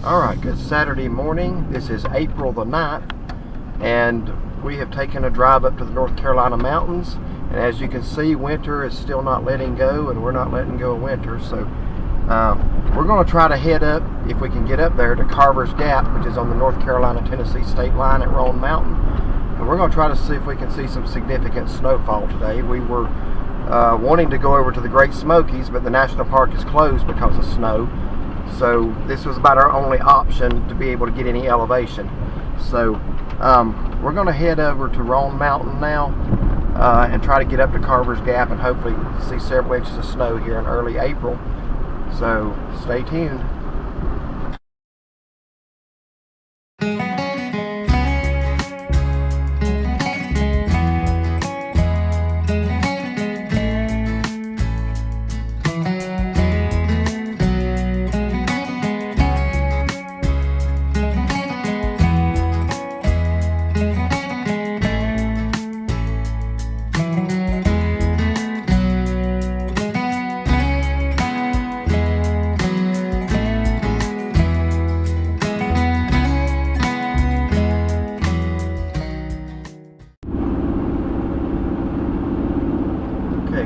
Alright, good Saturday morning. This is April the 9th, and we have taken a drive up to the North Carolina mountains. And as you can see, winter is still not letting go, and we're not letting go of winter. So we're going to try to head up, if we can get up there, to Carver's Gap, which is on the North Carolina-Tennessee state line at Roan Mountain. And we're going to try to see if we can see some significant snowfall today. We were wanting to go over to the Great Smokies, but the national park is closed because of snow. So this was about our only option to be able to get any elevation. So we're going to head over to Roan Mountain now and try to get up to Carver's Gap and hopefully see several inches of snow here in early April. So stay tuned.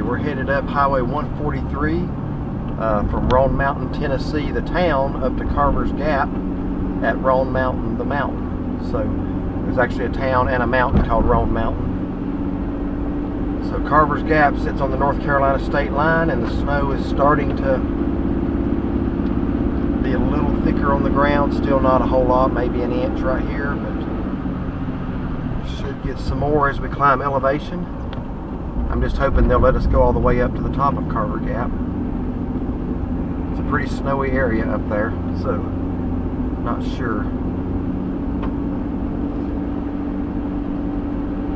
We're headed up Highway 143 from Roan Mountain, Tennessee, the town, up to Carver's Gap at Roan Mountain, the mountain. So there's actually a town and a mountain called Roan Mountain. So Carver's Gap sits on the North Carolina state line, and the snow is starting to be a little thicker on the ground. Still not a whole lot, maybe an inch right here, but should get some more as we climb elevation. I'm just hoping they'll let us go all the way up to the top of Carver Gap. It's a pretty snowy area up there, so not sure.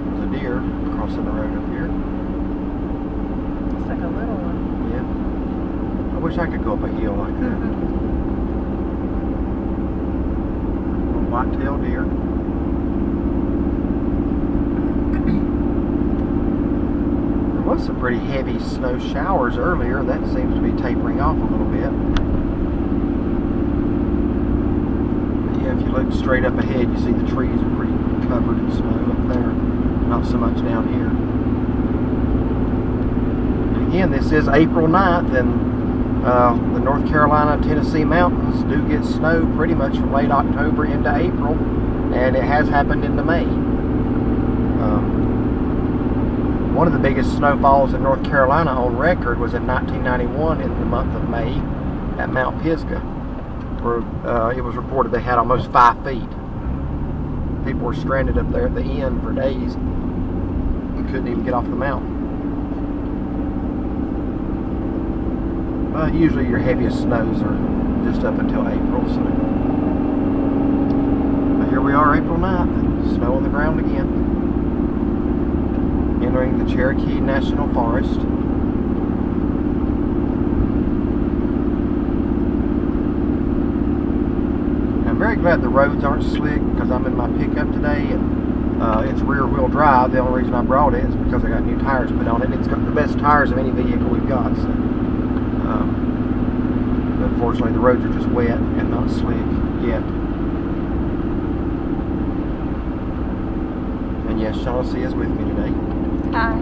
There's a deer crossing the road up here. It's like a little one. Yeah. I wish I could go up a hill like that. Little white-tailed deer. Was some pretty heavy snow showers earlier. That seems to be tapering off a little bit. But yeah, if you look straight up ahead, you see the trees are pretty covered in snow up there. Not so much down here. And again, this is April 9th, and the North Carolina-Tennessee mountains do get snow pretty much from late October into April, and it has happened into May. One of the biggest snowfalls in North Carolina on record was in 1991 in the month of May at Mount Pisgah, where it was reported they had almost 5 feet. People were stranded up there at the end for days and couldn't even get off the mountain. But usually your heaviest snows are just up until April. So. But here we are, April 9th, snow on the ground again. Entering the Cherokee National Forest. I'm very glad the roads aren't slick because I'm in my pickup today, and it's rear-wheel drive. The only reason I brought it is because I got new tires put on it. It's got the best tires of any vehicle we've got. So, but unfortunately, the roads are just wet and not slick yet. And yes, Shaughnessy is with me today. Hi.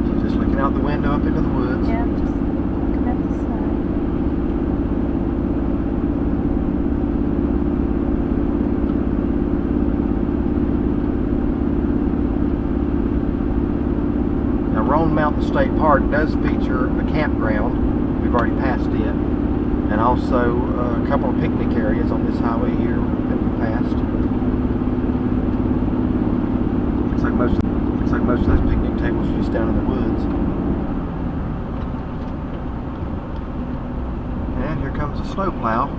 She's just looking out the window up into the woods. Yeah, I'm just looking at the snow. Now, Roan Mountain State Park does feature a campground. We've already passed it. And also a couple of picnic areas on this highway here that we passed. Looks like most of those picnic tables are just down in the woods. And here comes a snowplow.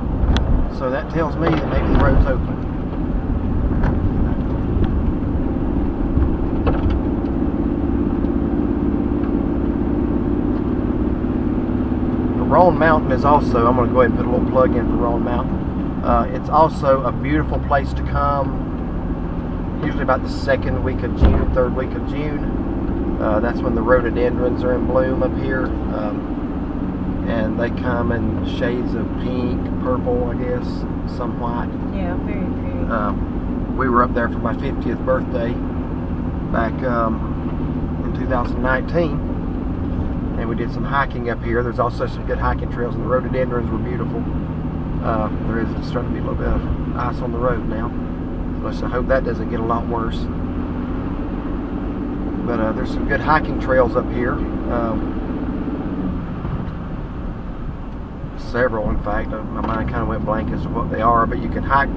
So that tells me that maybe the road's open. The Roan Mountain is also, I'm going to go ahead and put a little plug in for Roan Mountain. It's also a beautiful place to come. Usually about the second week of June, third week of June. That's when the rhododendrons are in bloom up here. and they come in shades of pink, purple, I guess, some white. Yeah, very pretty. We were up there for my 50th birthday back in 2019, and we did some hiking up here. There's also some good hiking trails, and the rhododendrons were beautiful. There is starting to be a little bit of ice on the road now. So I hope that doesn't get a lot worse. But there's some good hiking trails up here. Several, in fact. My mind kind of went blank as to what they are, but you can hike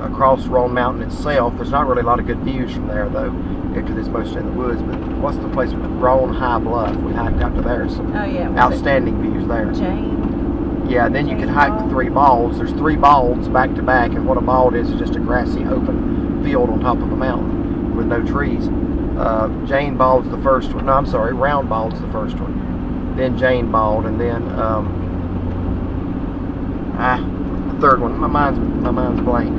across Roan Mountain itself. There's not really a lot of good views from there, though, because it's mostly in the woods. But what's the place with Roan High Bluff? We hiked out to there. Some outstanding views there. Jane. Yeah, then you can hike the 3 balds. There's 3 balds back to back, and what a bald is just a grassy open field on top of a mountain with no trees. Jane Bald's the first one. No, I'm sorry, Round Bald's the first one. Then Jane Bald, and then the third one. My mind's blank.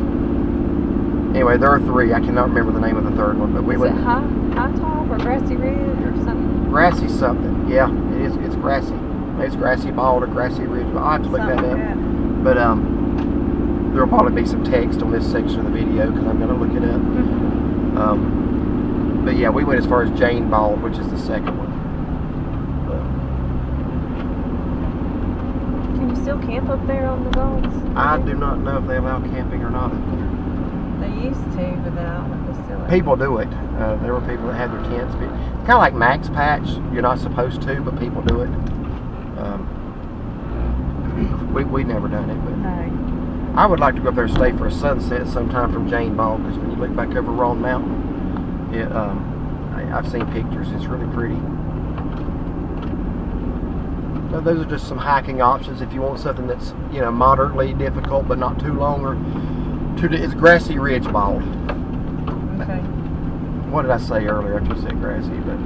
Anyway, there are 3. I cannot remember the name of the third one, but we went. Is it high top or grassy ridge or something? Grassy something. Yeah, it is. It's grassy. Maybe it's grassy bald or grassy ridge. I'll have to look that up. But there'll probably be some text on this section of the video because I'm going to look it up. But yeah, we went as far as Jane Bald, which is the second one. Can you still camp up there on the balds? I do not know if they allow camping or not up there. They used to, but then I don't know if they still. People do it. There were people that had their tents. Kind of like Max Patch. You're not supposed to, but people do it. We never done it, but No. I would like to go up there and stay for a sunset sometime from Jane Bald, because when you look back over Roan Mountain, I've seen pictures. It's really pretty. So those are just some hiking options if you want something that's, you know, moderately difficult but not too long. Or it's Grassy Ridge Bald. Okay. What did I say earlier? I just said grassy, but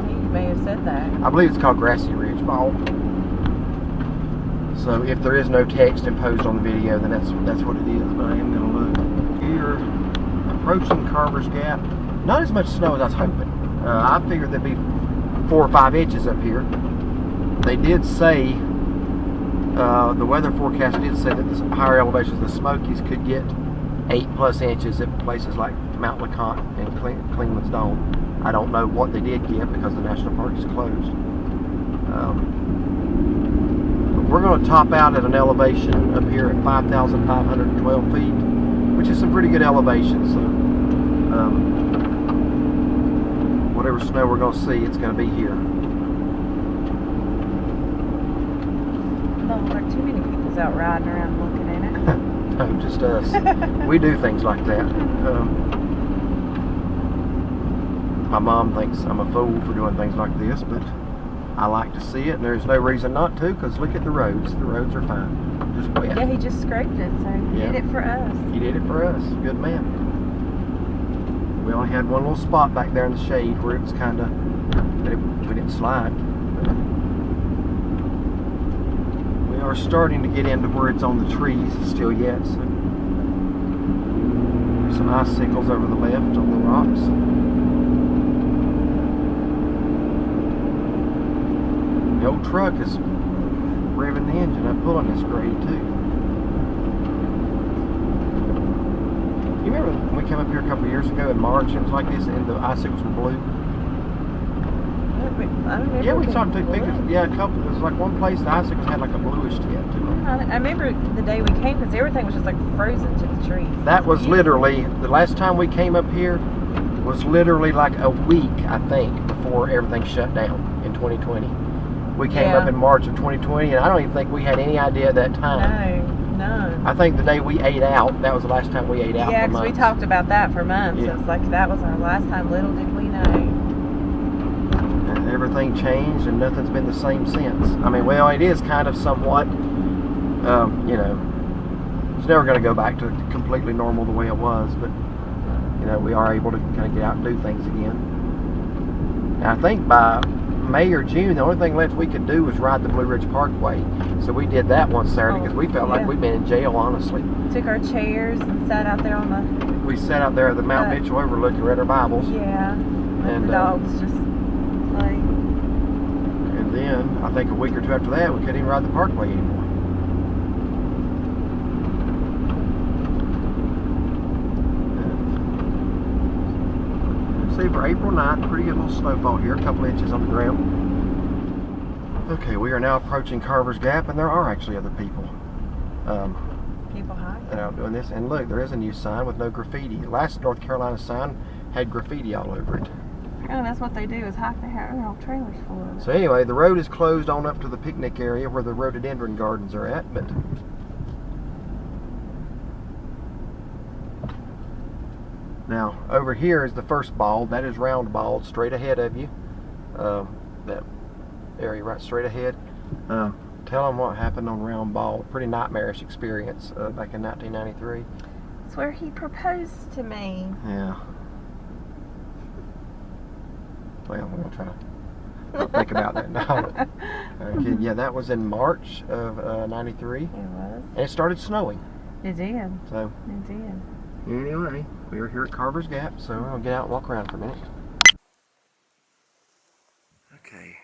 You may have said that. I believe it's called Grassy Ridge Bald. So if there is no text imposed on the video, then that's what it is. But I am going to look. Here, approaching Carver's Gap. Not as much snow as I was hoping. I figured there'd be 4 or 5 inches up here. They did say, the weather forecast did say that the higher elevations, the Smokies, could get 8+ inches at places like Mount LeConte and Clingman's Dome. I don't know what they did get because the national park is closed. We're going to top out at an elevation up here at 5,512 feet, which is some pretty good elevation. So whatever snow we're going to see, it's going to be here. Don't look too many people's out riding around looking at it. No, just us. We do things like that. My mom thinks I'm a fool for doing things like this, but I like to see it, and there's no reason not to, because look at the roads. The roads are fine. Just wet. Yeah, he just scraped it, so he did it for us. He did it for us. Good man. We only had one little spot back there in the shade where it was kind of, we didn't slide. We are starting to get into where it's on the trees still yet. So there's some icicles over the left on the rocks. The old truck is revving the engine up, pulling this grade too. You remember when we came up here a couple of years ago in March, it was like this, and the icicles were blue? I remember. Yeah, we saw took pictures. Yeah, a couple. There was like one place the icicles had like a bluish tint to them. I remember the day we came because everything was just like frozen to the trees. That was literally, the last time we came up here was literally like a week, I think, before everything shut down in 2020. We came up in March of 2020, and I don't even think we had any idea at that time. No. I think the day we ate out, that was the last time we ate out. Yeah, because we talked about that for months. Yeah. It was like that was our last time. Little did we know. And everything changed, and nothing's been the same since. I mean, well, it is kind of somewhat, you know, it's never going to go back to completely normal the way it was, but, you know, we are able to kind of get out and do things again. And I think by May or June, the only thing left we could do was ride the Blue Ridge Parkway. So we did that one Saturday because we felt like we'd been in jail, honestly. Took our chairs and sat out there on the... We sat out there at the Mount Mitchell overlook and read our Bibles. Yeah. And the dogs just played. And then I think a week or two after that, we couldn't even ride the parkway anymore. See, for April 9th, pretty good little snowfall here, a couple inches on the ground. Okay, we are now approaching Carver's Gap, and there are actually other people. People hiking. Out doing this, and look, there is a new sign with no graffiti. The last North Carolina sign had graffiti all over it. Oh, that's what they do, is hike their whole trailers full of it. So anyway, the road is closed on up to the picnic area where the rhododendron gardens are at, but now over here is the first bald. That is round bald, straight ahead of you. That area right straight ahead. Tell them what happened on Round Bald. Pretty nightmarish experience back in 1993. It's where he proposed to me. Yeah. Well, we're gonna try to not think about that now. Okay, yeah, that was in March of '93. It was. And it started snowing. It did. So. It did. Anyway, we are here at Carver's Gap, so I'll get out and walk around for a minute. Okay.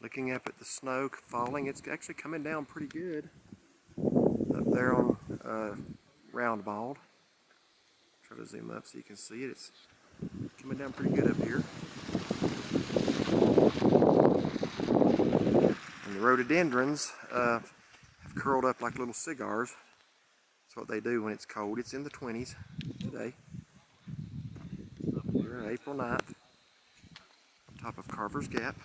Looking up at the snow falling, it's actually coming down pretty good up there on Round Bald. Try to zoom up so you can see it. It's coming down pretty good up here. And the rhododendrons have curled up like little cigars. That's what they do when it's cold. It's in the 20s today. We're on April 9th, on top of Carver's Gap.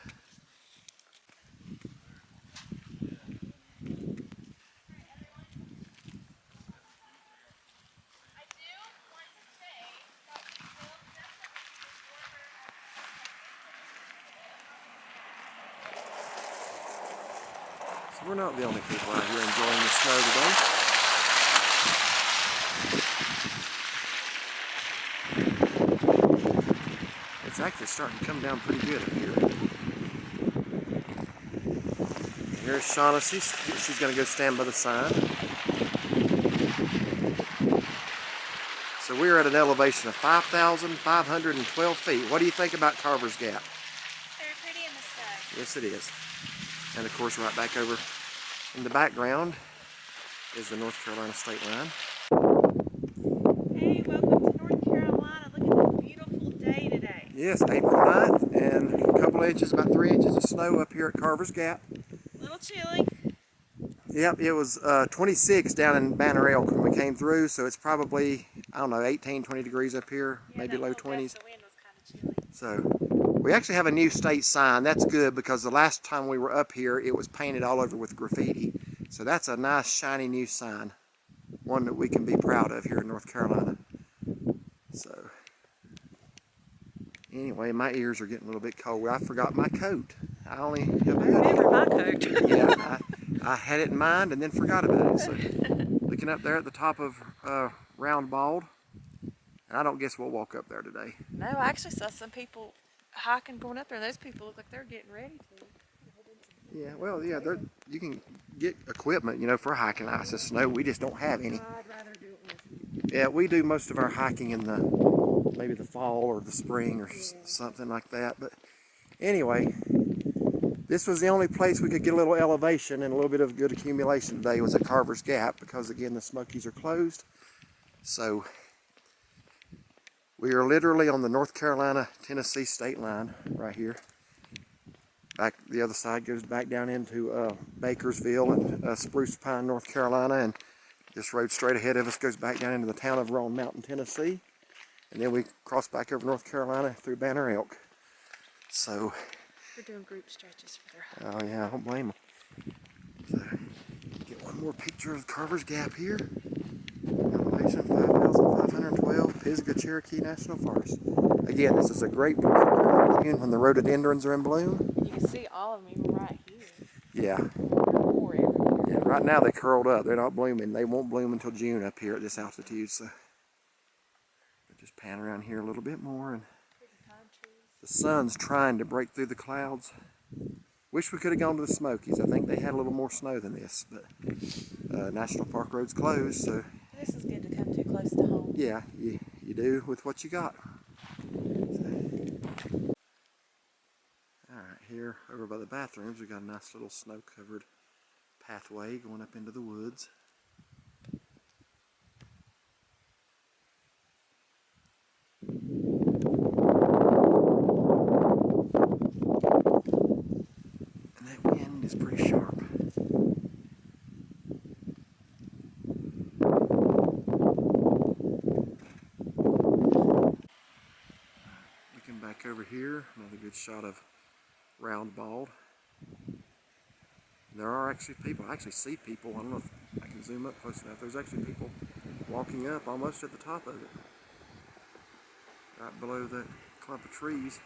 So we're not the only people out here enjoying the snow today. It's actually starting to come down pretty good up here. Here's Shaughnessy. She's going to go stand by the sign. So we're at an elevation of 5,512 feet. What do you think about Carver's Gap? Very pretty in the sky. Yes, it is. And of course, right back over in the background is the North Carolina state line. Hey, welcome to North Carolina. Look at this beautiful day today. Yes, April 9th, and a couple inches, about 3 inches of snow up here at Carver's Gap. A little chilly. Yep, it was 26 down in Banner Elk when we came through, so it's probably, I don't know, 18, 20 degrees up here, Yeah, maybe that low little 20s. gust of wind was kind of chilly. So we actually have a new state sign. That's good because the last time we were up here, it was painted all over with graffiti. So that's a nice, shiny new sign. One that we can be proud of here in North Carolina. So anyway, my ears are getting a little bit cold. I forgot my coat. I remember my coat. Yeah, I had it in mind and then forgot about it. So looking up there at the top of Round Bald, and I don't guess we'll walk up there today. No, I actually saw some people hiking going up there. Those people look like they're getting ready to. Yeah, well, yeah, you can get equipment, you know, for hiking. Ice and snow, we just don't have any. I'd rather do it with you. Yeah, we do most of our hiking in maybe the fall or the spring or something like that. But anyway, this was the only place we could get a little elevation and a little bit of good accumulation today was at Carver's Gap because, again, the Smokies are closed. So we are literally on the North Carolina-Tennessee state line right here. Back the other side goes back down into Bakersville and Spruce Pine, North Carolina, and this road straight ahead of us goes back down into the town of Roan Mountain, Tennessee, and then we cross back over North Carolina through Banner Elk. So They're doing group stretches for their hike. oh yeah, I don't blame them. So get one more picture of Carver's Gap here. Elevation 5,512, Pisgah Cherokee National Forest. Again, this is a great place when the rhododendrons are in bloom. You can see all of them even right here. Yeah. More everywhere. Yeah, right now they curled up. They're not blooming. They won't bloom until June up here at this altitude. So just pan around here a little bit more. And the sun's trying to break through the clouds. Wish we could have gone to the Smokies. I think they had a little more snow than this, but National Park Road's closed. So This is good to come too close to home. yeah, you do with what you got. So, all right, here over by the bathrooms, we got a nice little snow-covered pathway going up into the woods. And that wind is pretty sharp. Looking back over here, another good shot of Round Bald. There are actually people, I actually see people, I don't know if I can zoom up close enough, there's actually people walking up almost at the top of it. Right below that clump of trees.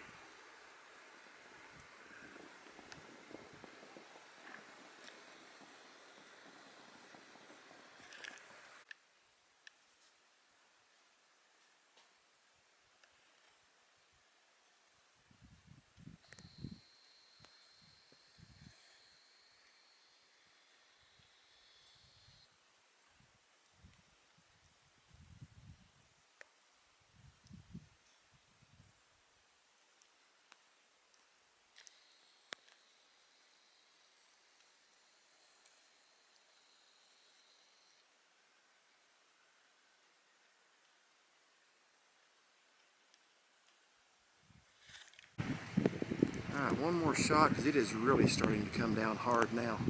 Alright, one more shot because it is really starting to come down hard now.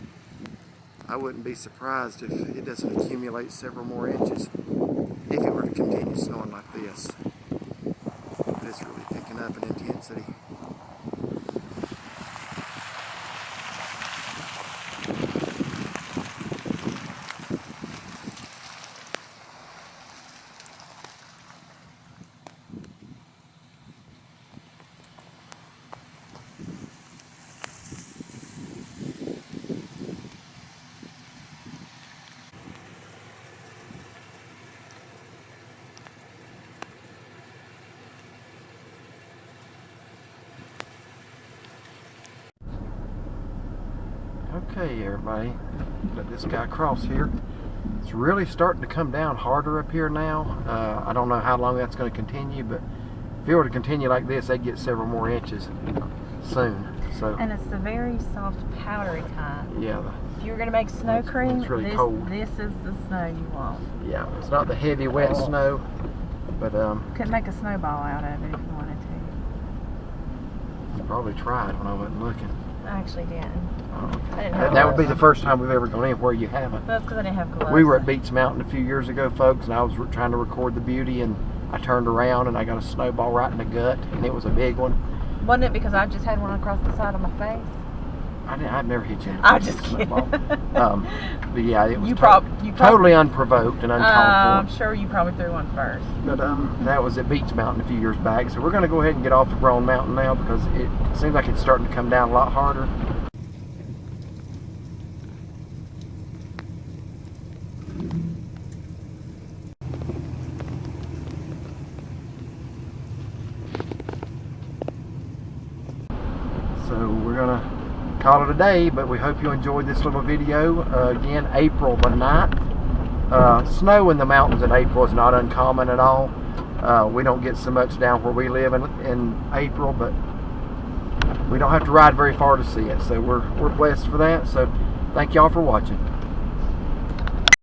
I wouldn't be surprised if it doesn't accumulate several more inches if it were to continue snowing like this. But it's really picking up in intensity. Okay, everybody, let this guy cross here. It's really starting to come down harder up here now. I don't know how long that's going to continue, but if it were to continue like this, they'd get several more inches soon. So, And it's the very soft, powdery kind. yeah, If you were going to make snow cream, it's really this, cold. this is the snow you want. Yeah, it's not the heavy, wet snow, but Could make a snowball out of it if you wanted to. I probably tried when I wasn't looking. I actually didn't. Oh, I didn't have that would be gloves. the first time we've ever gone anywhere you haven't. That's because I didn't have gloves. We were at Beats Mountain a few years ago, folks, and I was trying to record the beauty, and I turned around and I got a snowball right in the gut, and it was a big one. Wasn't it because I just had one across the side of my face? I'd never hit you. I'm just kidding. But yeah, it was You totally unprovoked and uncalled I'm for. sure you probably threw one first. But that was at Beats Mountain a few years back. So we're going to go ahead and get off of Roan Mountain now because it seems like it's starting to come down a lot harder. So we're going to call it a day, but we hope you enjoyed this little video. Again, April the 9th. Snow in the mountains in April is not uncommon at all. We don't get so much down where we live in April, but we don't have to ride very far to see it. So we're blessed for that. So thank y'all for watching.